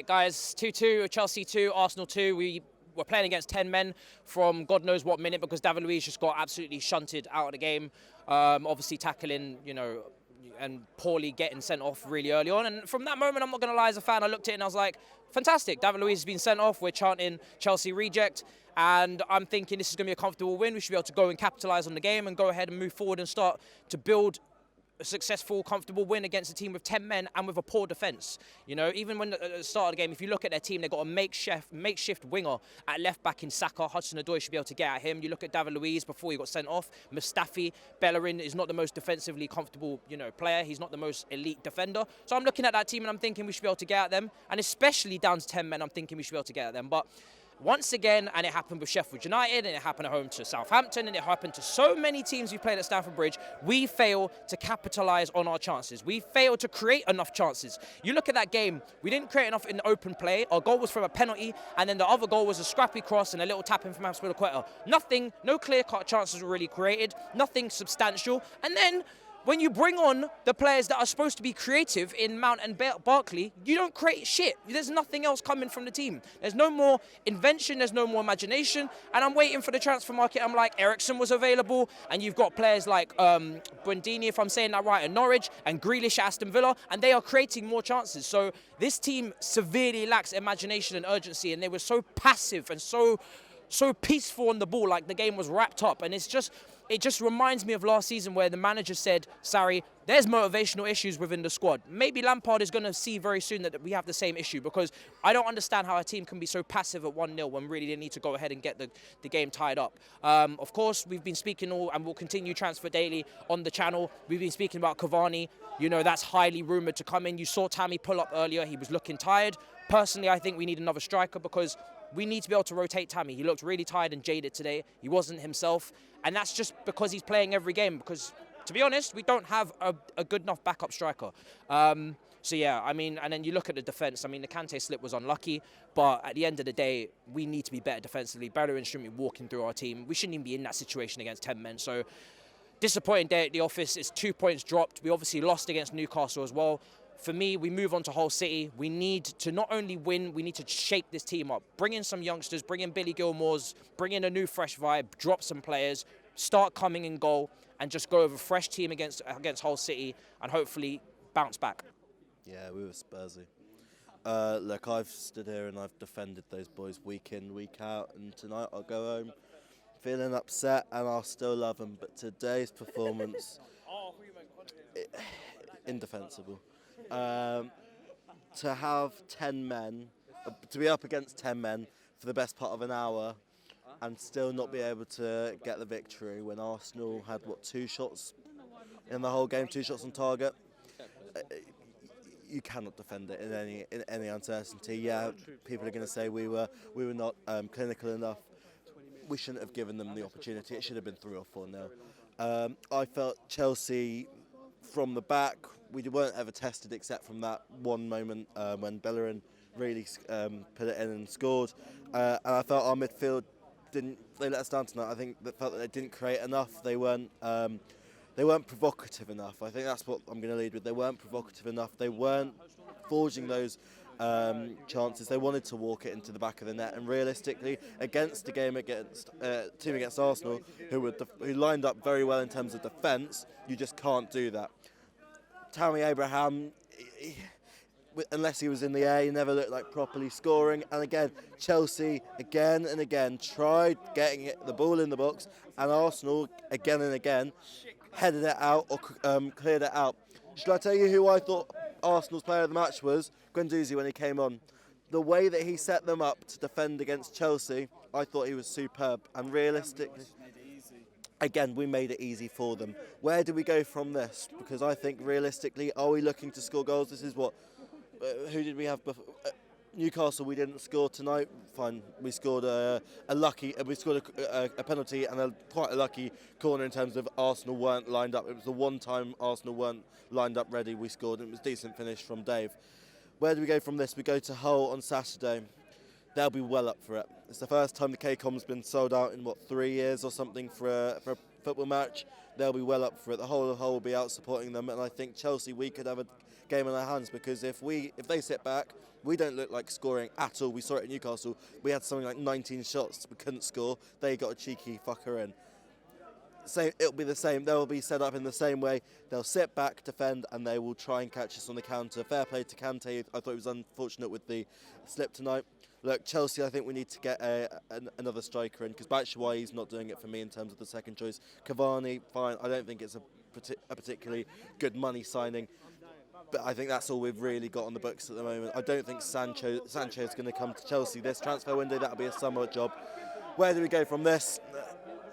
Right, guys, 2-2, Chelsea 2, Arsenal 2. We were playing against 10 men from God knows what minute because David Luiz just got absolutely shunted out of the game. Obviously tackling, and poorly getting sent off really early on. And from that moment, I'm not going to lie, as a fan, I looked at it and I was like, fantastic. David Luiz has been sent off. We're chanting Chelsea reject. And I'm thinking this is going to be a comfortable win. We should be able to go and capitalise on the game and go ahead and move forward and start to build a successful, comfortable win against a team with 10 men and with a poor defence. Even when at the start of the game, if you look at their team, they've got a makeshift winger at left back in Saka. Hudson-Odoi should be able to get at him. You look at David Luiz before he got sent off. Mustafi, Bellerin is not the most defensively comfortable, player. He's not the most elite defender. So I'm looking at that team and I'm thinking we should be able to get at them. And especially down to 10 men, I'm thinking we should be able to get at them. But once again, and it happened with Sheffield United, and it happened at home to Southampton, and it happened to so many teams we played at Stamford Bridge, we fail to capitalise on our chances. We fail to create enough chances. You look at that game, we didn't create enough in open play. Our goal was from a penalty, and then the other goal was a scrappy cross and a little tap in from Aspilicueta. Nothing, no clear-cut chances were really created, nothing substantial. And then when you bring on the players that are supposed to be creative in Mount and Barkley, you don't create shit. There's nothing else coming from the team. There's no more invention, there's no more imagination, and I'm waiting for the transfer market. I'm like, Ericsson was available, and you've got players like Buendini, if I'm saying that right, at Norwich, and Grealish at Aston Villa, and they are creating more chances. So this team severely lacks imagination and urgency, and they were so passive and so peaceful on the ball, like the game was wrapped up. And it just reminds me of last season where the manager said, Sarri, there's motivational issues within the squad. Maybe Lampard is going to see very soon that we have the same issue, because I don't understand how a team can be so passive at 1-0 when really they need to go ahead and get the game tied up. Of course, we've been speaking and we'll continue Transfer Daily on the channel. We've been speaking about Cavani. That's highly rumoured to come in. You saw Tammy pull up earlier. He was looking tired. Personally, I think we need another striker because we need to be able to rotate Tammy. He looked really tired and jaded today. He wasn't himself. And that's just because he's playing every game. Because, to be honest, we don't have a good enough backup striker. So, yeah, and then you look at the defence. The Kante slip was unlucky. But at the end of the day, we need to be better defensively. Bellerin shouldn't be walking through our team. We shouldn't even be in that situation against 10 men. So, disappointing day at the office. It's 2 points dropped. We obviously lost against Newcastle as well. For me, we move on to Hull City. We need to not only win, we need to shape this team up. Bring in some youngsters, bring in Billy Gilmore's, bring in a new fresh vibe, drop some players, start coming in goal, and just go with a fresh team against Hull City and hopefully bounce back. Yeah, we were Spursy. Look, I've stood here and I've defended those boys week in, week out, and tonight I'll go home feeling upset and I'll still love them. But today's performance, indefensible. To have 10 men, to be up against 10 men for the best part of an hour and still not be able to get the victory when Arsenal had, 2 shots in the whole game, 2 shots on target. You cannot defend it in any uncertainty. Yeah, people are going to say we were not clinical enough. We shouldn't have given them the opportunity. It should have been 3 or 4-0. I felt Chelsea from the back, we weren't ever tested except from that one moment when Bellerin really put it in and scored. And I felt our midfield they let us down tonight. I think they felt that they didn't create enough. They weren't provocative enough. I think that's what I'm going to lead with. They weren't provocative enough. They weren't forging those chances. They wanted to walk it into the back of the net. And realistically, against the game against team against Arsenal, who lined up very well in terms of defence, you just can't do that. Tammy Abraham, unless he was in the air, he never looked like properly scoring. And again, Chelsea again and again tried getting the ball in the box, and Arsenal again and again headed it out or cleared it out. Should I tell you who I thought Arsenal's player of the match was? Guendouzi, when he came on. The way that he set them up to defend against Chelsea, I thought he was superb. And realistically, again, we made it easy for them. Where do we go from this? Because I think realistically, are we looking to score goals? This is what. Who did we have before? Newcastle. We didn't score tonight. Fine. We scored a penalty and quite a lucky corner in terms of Arsenal weren't lined up. It was the one time Arsenal weren't lined up ready. We scored, and it was a decent finish from Dave. Where do we go from this? We go to Hull on Saturday. They'll be well up for it. It's the first time the KCOM's been sold out in 3 years or something for football match, they'll be well up for it. The whole will be out supporting them, and I think Chelsea, we could have a game in our hands, because if they sit back, we don't look like scoring at all. We saw it at Newcastle. We had something like 19 shots. We couldn't score. They got a cheeky fucker in. Same, it'll be the same. They'll be set up in the same way. They'll sit back, defend, and they will try and catch us on the counter. Fair play to Kante. I thought he was unfortunate with the slip tonight. Look, Chelsea, I think we need to get another striker in, because Batshuayi's not doing it for me in terms of the second choice. Cavani, fine. I don't think it's a particularly good money signing. But I think that's all we've really got on the books at the moment. I don't think Sancho's going to come to Chelsea this transfer window. That'll be a summer job. Where do we go from this?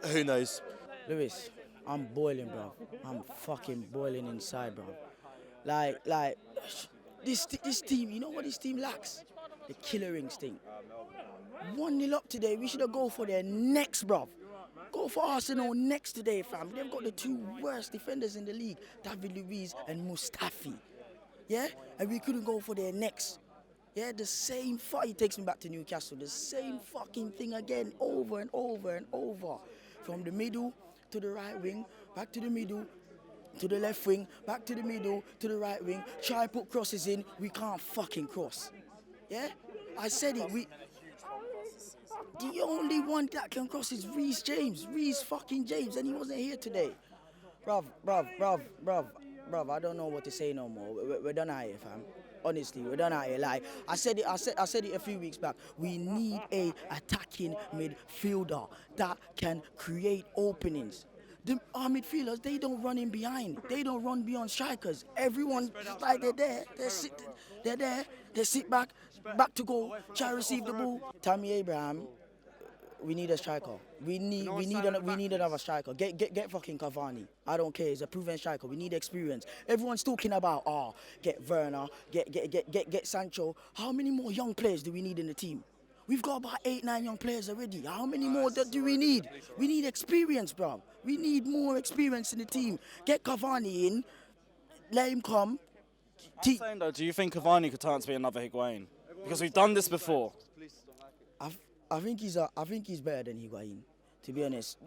Who knows? Lewis, I'm boiling, bro. I'm fucking boiling inside, bro. Like this team, you know what this team lacks? The killer instinct. 1-0 up today, we should have go for their next, bro. Go for Arsenal next today, fam. They've got the two worst defenders in the league, David Luiz and Mustafi. Yeah? And we couldn't go for their next. Yeah, the same fight. It takes me back to Newcastle. The same fucking thing again, over and over and over. From the middle to the right wing, back to the middle, to the left wing, back to the middle, to the right wing. Try put crosses in, we can't fucking cross. Yeah? I said it, the only one that can cross is Reece fucking James, and he wasn't here today. Bruv, I don't know what to say no more. We're done out here, fam. Honestly, we're done out here. Like I said it a few weeks back. We need a attacking midfielder that can create openings. Our midfielders, they don't run in behind. They don't run beyond strikers. Everyone, just like they're there. They're there. They sit back to goal, try to receive the ball. Tammy Abraham, we need a striker. We need another striker. Get fucking Cavani. I don't care. He's a proven striker. We need experience. Everyone's talking about get Werner, get Sancho. How many more young players do we need in the team? We've got about 8-9 young players already. How many more do we need? We need experience, bro. We need more experience in the team. Get Cavani in. Let him come. I'm saying though, do you think Cavani could turn out to be another Higuain? Because we've done this before. I think he's better than Higuain, to be honest.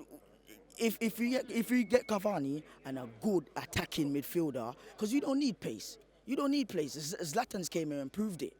If we get Cavani and a good attacking midfielder, because you don't need pace. You don't need pace. Zlatan's came here and proved it.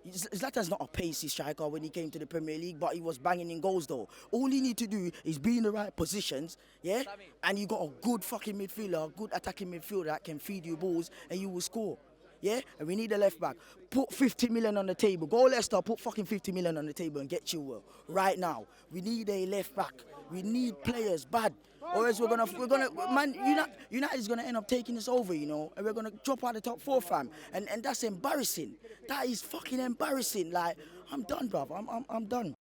Zlatan's not a pacey striker when he came to the Premier League, but he was banging in goals though. All you need to do is be in the right positions, yeah? And you got a good fucking midfielder, a good attacking midfielder that can feed you balls and you will score. Yeah? And we need a left back. Put 50 million on the table. Go Leicester, put fucking 50 million on the table and get Chilwell right now. We need a left back. We need players bad. Or else United's gonna end up taking us over, you know, and we're gonna drop out the top 4, fam. And that's embarrassing. That is fucking embarrassing. Like, I'm done, bruv. I'm done.